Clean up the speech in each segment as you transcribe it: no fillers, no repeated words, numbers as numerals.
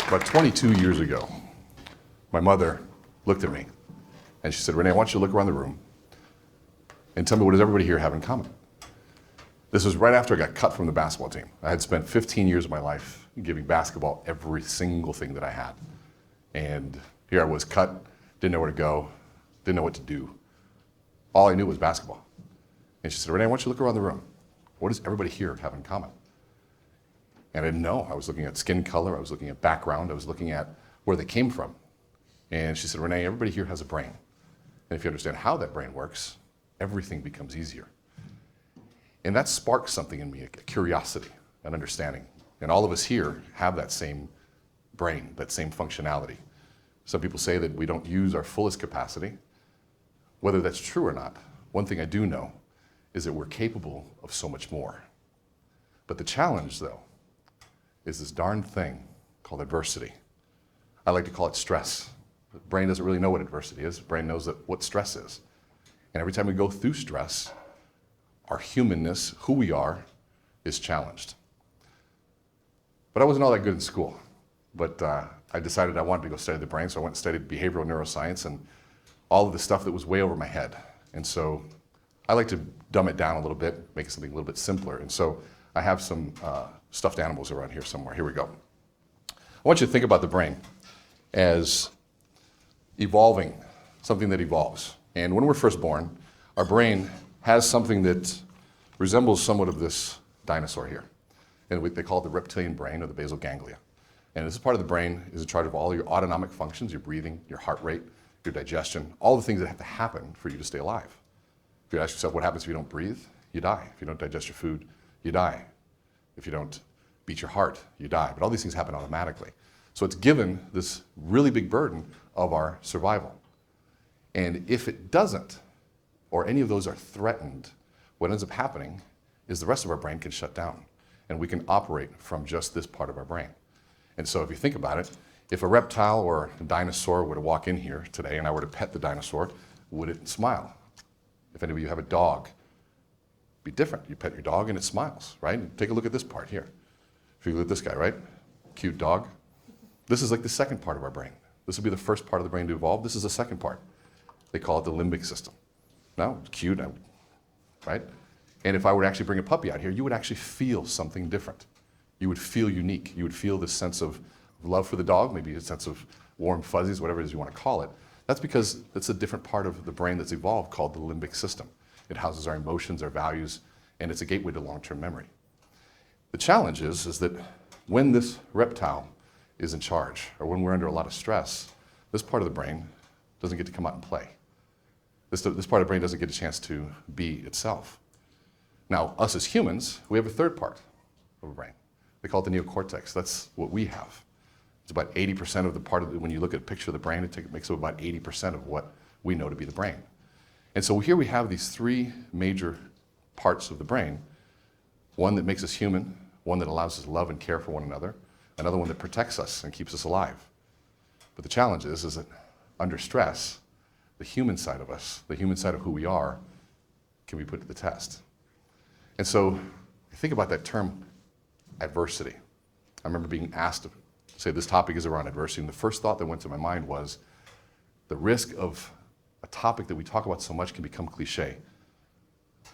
About 22 years ago, my mother looked at me and she said, Renee, I want you to look around the room and tell me, what does everybody here have in common? This was right after I got cut from the basketball team. I had spent 15 years of my life giving basketball every single thing that I had. And here I was cut, didn't know where to go, didn't know what to do. All I knew was basketball. And she said, Renee, I want you to look around the room. What does everybody here have in common? And I didn't know. I was looking at skin color, I was looking at background, I was looking at where they came from. And she said, Renee, everybody here has a brain. And if you understand how that brain works, everything becomes easier. And that sparked something in me, a curiosity, an understanding. And all of us here have that same brain, that same functionality. Some people say that we don't use our fullest capacity. Whether that's true or not, one thing I do know is that we're capable of so much more. But the challenge, though, is this darn thing called adversity. I like to call it stress. The brain doesn't really know what adversity is. The brain knows what stress is. And every time we go through stress, our humanness, who we are, is challenged. But I wasn't all that good in school. But I decided I wanted to go study the brain, so I went and studied behavioral neuroscience and all of the stuff that was way over my head. And so I like to dumb it down a little bit, make it something a little bit simpler. And so I have some stuffed animals around here somewhere. Here we go. I want you to think about the brain as evolving, something that evolves. And when we're first born, our brain has something that resembles somewhat of this dinosaur here. And they call it the reptilian brain or the basal ganglia. And this is part of the brain is in charge of all your autonomic functions, your breathing, your heart rate, your digestion, all the things that have to happen for you to stay alive. If you ask yourself what happens if you don't breathe, you die. If you don't digest your food, you die. If you don't beat your heart, you die. But all these things happen automatically. So it's given this really big burden of our survival. And if it doesn't, or any of those are threatened, what ends up happening is the rest of our brain can shut down and we can operate from just this part of our brain. And so if you think about it, if a reptile or a dinosaur were to walk in here today and I were to pet the dinosaur, would it smile? If any of you have a dog, it'd be different. You pet your dog and it smiles, right? And take a look at this part here. If you look at this guy, right? Cute dog. This is like the second part of our brain. This would be the first part of the brain to evolve. This is the second part. They call it the limbic system. Now, it's cute, right? And if I were to actually bring a puppy out here, you would actually feel something different. You would feel unique. You would feel this sense of love for the dog, maybe a sense of warm fuzzies, whatever it is you want to call it. That's because it's a different part of the brain that's evolved called the limbic system. It houses our emotions, our values, and it's a gateway to long-term memory. The challenge is that when this reptile is in charge, or when we're under a lot of stress, this part of the brain doesn't get to come out and play. This part of the brain doesn't get a chance to be itself. Now, us as humans, we have a third part of the brain. They call it the neocortex. That's what we have. It's about 80% of the part of when you look at a picture of the brain, it makes up about 80% of what we know to be the brain. And so here we have these three major parts of the brain. One that makes us human, one that allows us to love and care for one another, another one that protects us and keeps us alive. But the challenge is that under stress, the human side of us, the human side of who we are, can be put to the test. And so think about that term, adversity. I remember being asked to say this topic is around adversity, and the first thought that went to my mind was the risk of a topic that we talk about so much can become cliche,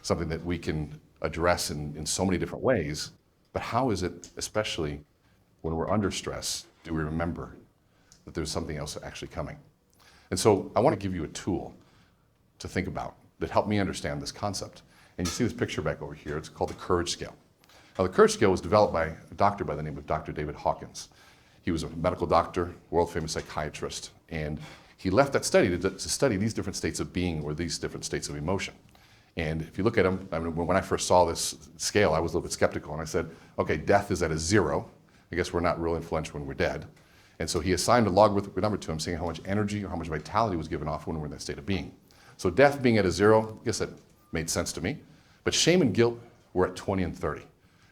something that we can address in so many different ways, but how is it, especially when we're under stress, do we remember that there's something else actually coming? And so I want to give you a tool to think about that helped me understand this concept. And you see this picture back over here, it's called the courage scale. Now the courage scale was developed by a doctor by the name of Dr. David Hawkins. He was a medical doctor, world-famous psychiatrist, and he left that study to study these different states of being or these different states of emotion. And if you look at him, I mean, when I first saw this scale, I was a little bit skeptical, and I said, okay, death is at a 0. I guess we're not real influential when we're dead. And so he assigned a logarithmic number to him saying how much energy or how much vitality was given off when we're in that state of being. So death being at a 0, I guess that made sense to me. But shame and guilt were at 20 and 30.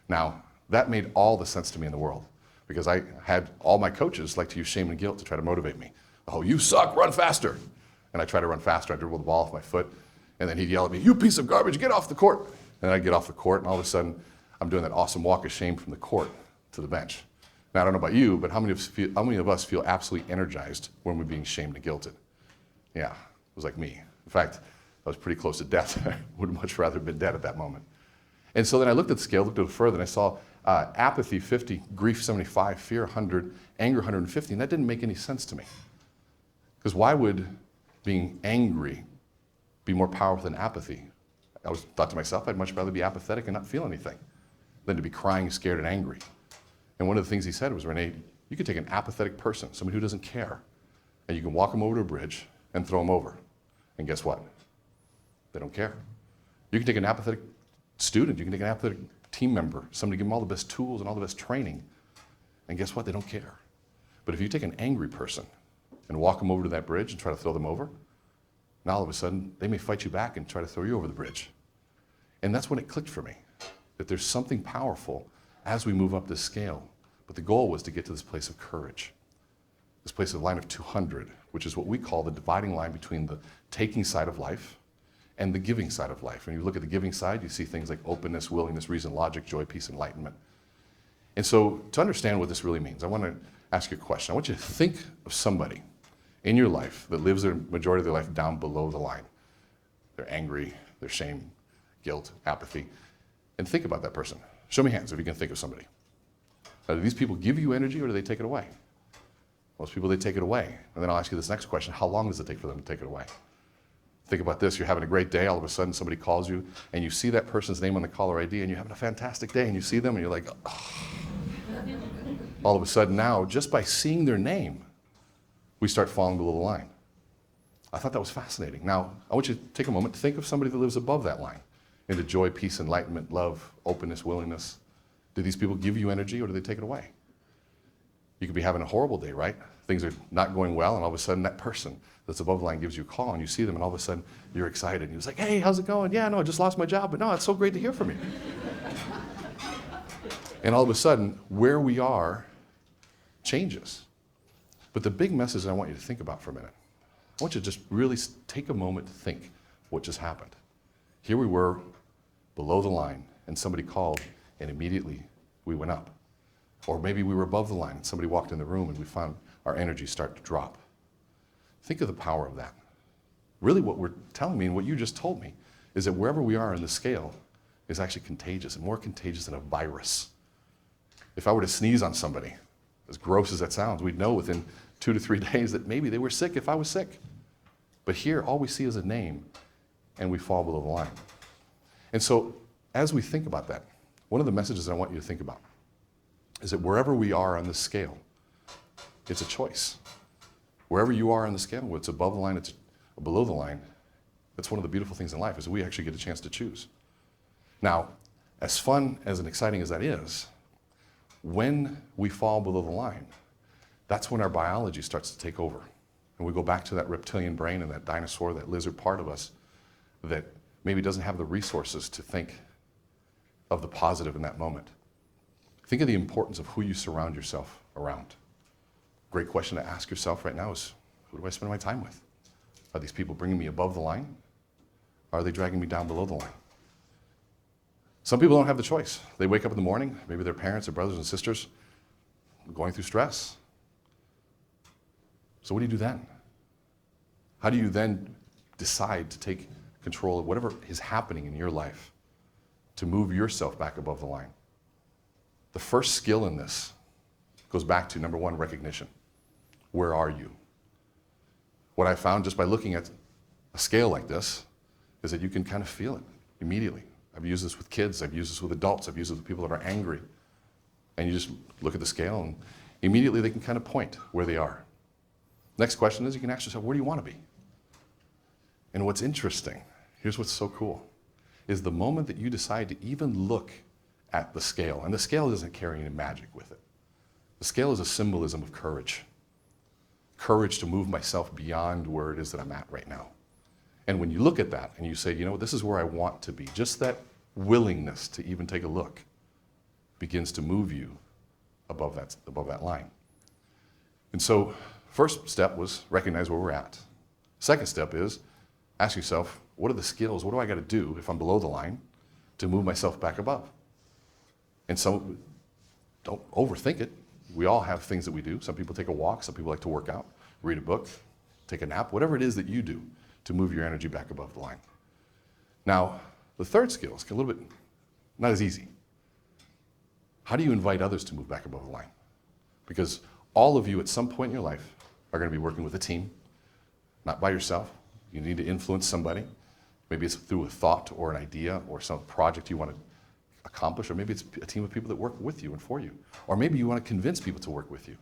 Now, that made all the sense to me in the world because I had all my coaches like to use shame and guilt to try to motivate me. Oh, you suck, run faster. And I try to run faster, I dribble the ball off my foot, and then he'd yell at me, you piece of garbage, get off the court. And I'd get off the court, and all of a sudden, I'm doing that awesome walk of shame from the court to the bench. Now, I don't know about you, but how many of us feel absolutely energized when we're being shamed and guilted? Yeah, it was like me. In fact, I was pretty close to death. I would much rather have been dead at that moment. And so then I looked at the scale, looked a little further, and I saw apathy 50, grief 75, fear 100, anger 150, and that didn't make any sense to me. Because why would being angry be more powerful than apathy? I thought to myself, I'd much rather be apathetic and not feel anything than to be crying, scared, and angry. And one of the things he said was, René, you can take an apathetic person, somebody who doesn't care, and you can walk them over to a bridge and throw them over. And guess what? They don't care. You can take an apathetic student, you can take an apathetic team member, somebody give them all the best tools and all the best training, and guess what? They don't care. But if you take an angry person and walk them over to that bridge and try to throw them over, now all of a sudden they may fight you back and try to throw you over the bridge. And that's when it clicked for me, that there's something powerful as we move up this scale. But the goal was to get to this place of courage, this place of line of 200, which is what we call the dividing line between the taking side of life and the giving side of life. When you look at the giving side, you see things like openness, willingness, reason, logic, joy, peace, enlightenment. And so to understand what this really means, I want to ask you a question. I want you to think of somebody in your life that lives their majority of their life down below the line. They're angry, they're shame, guilt, apathy. And think about that person. Show me hands if you can think of somebody. Now, do these people give you energy or do they take it away? Most people, they take it away. And then I'll ask you this next question. How long does it take for them to take it away? Think about this. You're having a great day. All of a sudden, somebody calls you, and you see that person's name on the caller ID, and you're having a fantastic day, and you see them, and you're like, oh. All of a sudden now, just by seeing their name, we start falling below the line. I thought that was fascinating. Now, I want you to take a moment to think of somebody that lives above that line, into joy, peace, enlightenment, love, openness, willingness. Do these people give you energy, or do they take it away? You could be having a horrible day, right? Things are not going well, and all of a sudden that person that's above the line gives you a call, and you see them, and all of a sudden you're excited. And you're like, hey, how's it going? Yeah, no, I just lost my job, but no, it's so great to hear from you. And all of a sudden, where we are changes. But the big message I want you to think about for a minute, I want you to just really take a moment to think what just happened. Here we were below the line, and somebody called, and immediately we went up. Or maybe we were above the line and somebody walked in the room and we found our energy start to drop. Think of the power of that. Really what we're telling me and what you just told me is that wherever we are in the scale is actually contagious and more contagious than a virus. If I were to sneeze on somebody, as gross as that sounds, we'd know within 2 to 3 days that maybe they were sick if I was sick. But here, all we see is a name and we fall below the line. And so as we think about that, one of the messages I want you to think about is that wherever we are on this scale, it's a choice. Wherever you are on the scale, whether it's above the line, it's below the line, that's one of the beautiful things in life is that we actually get a chance to choose. Now, as fun as and exciting as that is, when we fall below the line, that's when our biology starts to take over. And we go back to that reptilian brain and that dinosaur, that lizard part of us that maybe doesn't have the resources to think of the positive in that moment. Think of the importance of who you surround yourself around. Great question to ask yourself right now is, who do I spend my time with? Are these people bringing me above the line? Or are they dragging me down below the line? Some people don't have the choice. They wake up in the morning, maybe their parents or brothers and sisters going through stress. So what do you do then? How do you then decide to take control of whatever is happening in your life to move yourself back above the line? The first skill in this goes back to, number one, recognition. Where are you? What I found just by looking at a scale like this is that you can kind of feel it immediately. I've used this with kids, I've used this with adults, I've used it with people that are angry. And you just look at the scale and immediately they can kind of point where they are. Next question is you can ask yourself, where do you want to be? And what's interesting, here's what's so cool, is the moment that you decide to even look at the scale, and the scale doesn't carry any magic with it. The scale is a symbolism of courage. Courage to move myself beyond where it is that I'm at right now. And when you look at that and you say, you know, this is where I want to be, just that willingness to even take a look begins to move you above that line. And so, first step was recognize where we're at. Second step is ask yourself, what are the skills, what do I got to do if I'm below the line to move myself back above? And so, don't overthink it. We all have things that we do. Some people take a walk, some people like to work out, read a book, take a nap, whatever it is that you do to move your energy back above the line. Now, the third skill is a little bit not as easy. How do you invite others to move back above the line? Because all of you at some point in your life are going to be working with a team, not by yourself. You need to influence somebody. Maybe it's through a thought or an idea or some project you want to accomplish, or maybe it's a team of people that work with you and for you. Or maybe you want to convince people to work with you.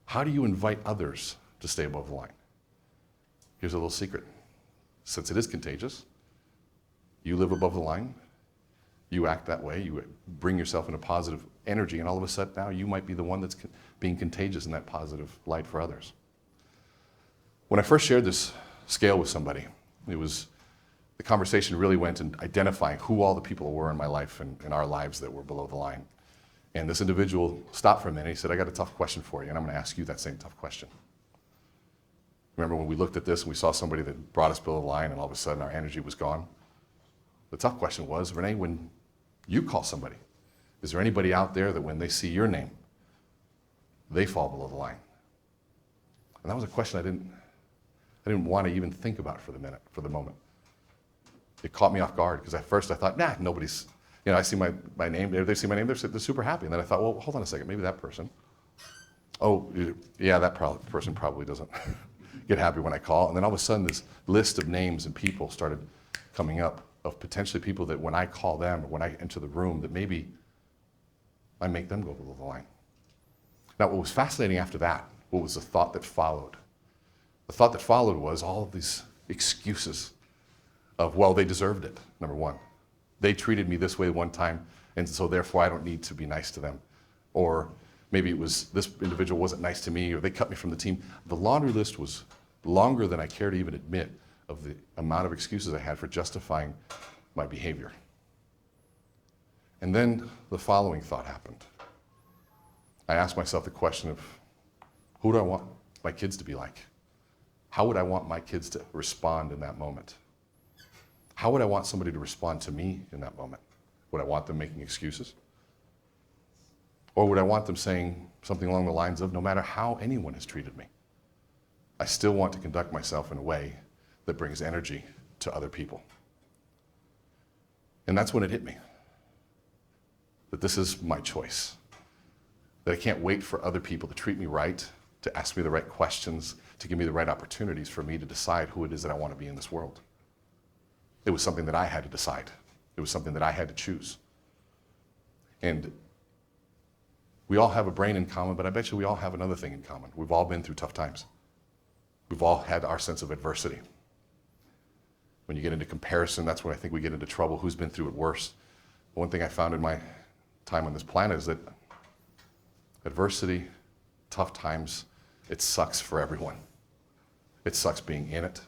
How do you invite others to stay above the line? Here's a little secret. Since it is contagious, you live above the line, you act that way, you bring yourself into positive energy, and all of a sudden now you might be the one that's being contagious in that positive light for others. When I first shared this scale with somebody, the conversation really went in identifying who all the people were in my life and in our lives that were below the line. And this individual stopped for a minute. He said, I got a tough question for you, and I'm going to ask you that same tough question. Remember when we looked at this and we saw somebody that brought us below the line and all of a sudden our energy was gone? The tough question was, René, when you call somebody, is there anybody out there that when they see your name, they fall below the line? And that was a question I didn't want to even think about for the moment. It caught me off guard because at first I thought, nobody's, I see my name, they see my name, they're super happy. And then I thought, well, hold on a second, maybe that person. Oh, yeah, that person probably doesn't get happy when I call. And then all of a sudden this list of names and people started coming up of potentially people that when I call them or when I enter the room that maybe I make them go below the line. Now what was fascinating after that, what was the thought that followed? The thought that followed was all of these excuses of, well, they deserved it, number one. They treated me this way one time, and so therefore I don't need to be nice to them. Or maybe it was this individual wasn't nice to me, or they cut me from the team. The laundry list was longer than I care to even admit of the amount of excuses I had for justifying my behavior. And then the following thought happened. I asked myself the question of, who do I want my kids to be like? How would I want my kids to respond in that moment? How would I want somebody to respond to me in that moment? Would I want them making excuses? Or would I want them saying something along the lines of, no matter how anyone has treated me, I still want to conduct myself in a way that brings energy to other people? And that's when it hit me, that this is my choice, that I can't wait for other people to treat me right, to ask me the right questions, to give me the right opportunities for me to decide who it is that I want to be in this world. It was something that I had to decide. It was something that I had to choose. And we all have a brain in common, but I bet you we all have another thing in common. We've all been through tough times. We've all had our sense of adversity. When you get into comparison, that's when I think we get into trouble. Who's been through it worse? One thing I found in my time on this planet is that adversity, tough times, it sucks for everyone. It sucks being in it.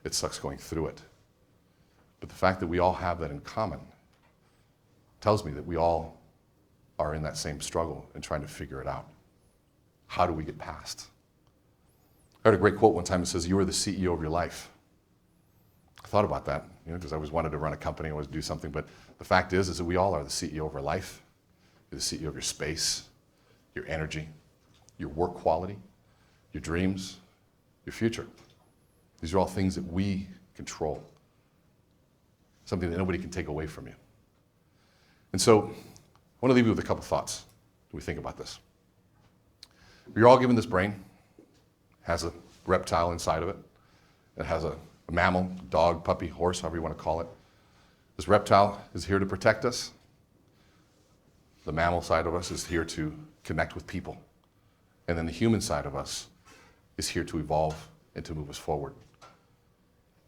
It sucks going through it. But the fact that we all have that in common tells me that we all are in that same struggle and trying to figure it out. How do we get past? I heard a great quote one time that says, you are the CEO of your life. I thought about that, because I always wanted to run a company, I always do something, but the fact is that we all are the CEO of our life. You're the CEO of your space, your energy, your work quality, your dreams, your future. These are all things that we control. Something that nobody can take away from you. And so, I want to leave you with a couple thoughts as we think about this. You're all given this brain. It has a reptile inside of it. It has a mammal, dog, puppy, horse, however you want to call it. This reptile is here to protect us. The mammal side of us is here to connect with people. And then the human side of us is here to evolve and to move us forward.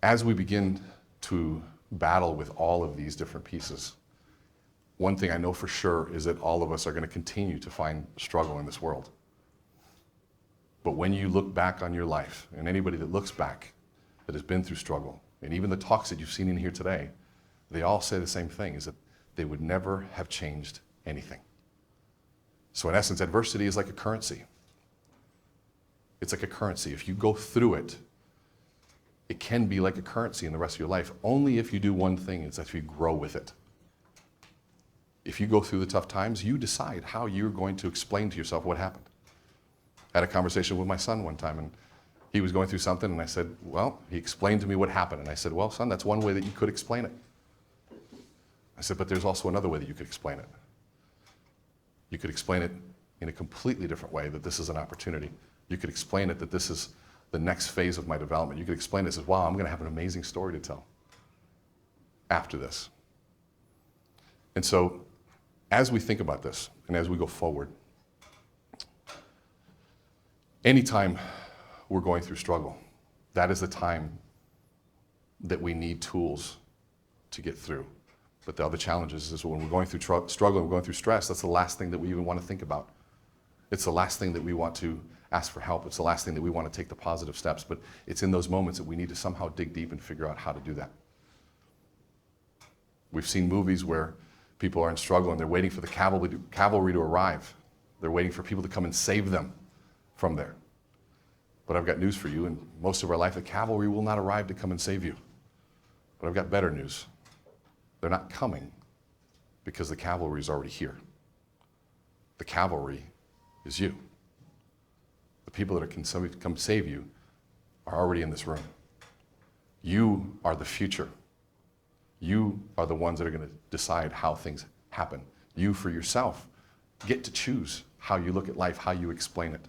As we begin to battle with all of these different pieces, one thing I know for sure is that all of us are going to continue to find struggle in this world. But when you look back on your life, and anybody that looks back that has been through struggle, and even the talks that you've seen in here today, they all say the same thing, is that they would never have changed anything. So in essence, adversity is like a currency. It's like a currency. If you go through it, it can be like a currency in the rest of your life, only if you do one thing, is that you grow with it. if you go through the tough times, you decide how you're going to explain to yourself what happened. I had a conversation with my son one time, and he was going through something, and I said, well, he explained to me what happened. And I said, well, son, that's one way that you could explain it. I said, but there's also another way that you could explain it. You could explain it in a completely different way, that this is an opportunity. You could explain it that this is the next phase of my development. You could explain it as, wow, I'm going to have an amazing story to tell after this. And so, as we think about this, and as we go forward, anytime we're going through struggle, that is the time that we need tools to get through. But the other challenges is when we're going through struggle and we're going through stress, that's the last thing that we even want to think about. It's the last thing that we want to ask for help. It's the last thing that we want to take the positive steps. But it's in those moments that we need to somehow dig deep and figure out how to do that. We've seen movies where people are in struggle and they're waiting for the cavalry to arrive. They're waiting for people to come and save them from there. But I've got news for you. In most of our life, the cavalry will not arrive to come and save you. But I've got better news. They're not coming because the cavalry is already here. The cavalry is you. The people that can come save you are already in this room. You are the future. You are the ones that are going to decide how things happen. You, for yourself, get to choose how you look at life, how you explain it.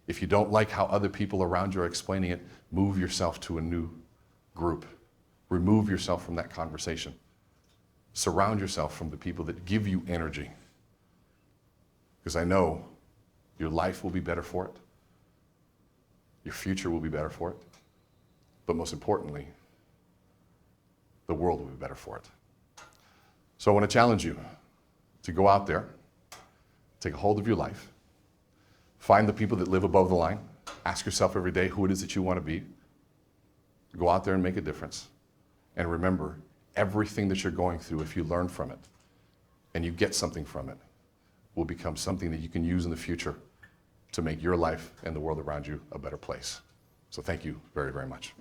If you don't like how other people around you are explaining it, move yourself to a new group. Remove yourself from that conversation. Surround yourself from the people that give you energy. Because I know your life will be better for it. Your future will be better for it. But most importantly, the world will be better for it. So I want to challenge you to go out there, take a hold of your life, find the people that live above the line, ask yourself every day who it is that you want to be, go out there and make a difference. And remember, everything that you're going through, if you learn from it and you get something from it, will become something that you can use in the future to make your life and the world around you a better place. So thank you very, very much.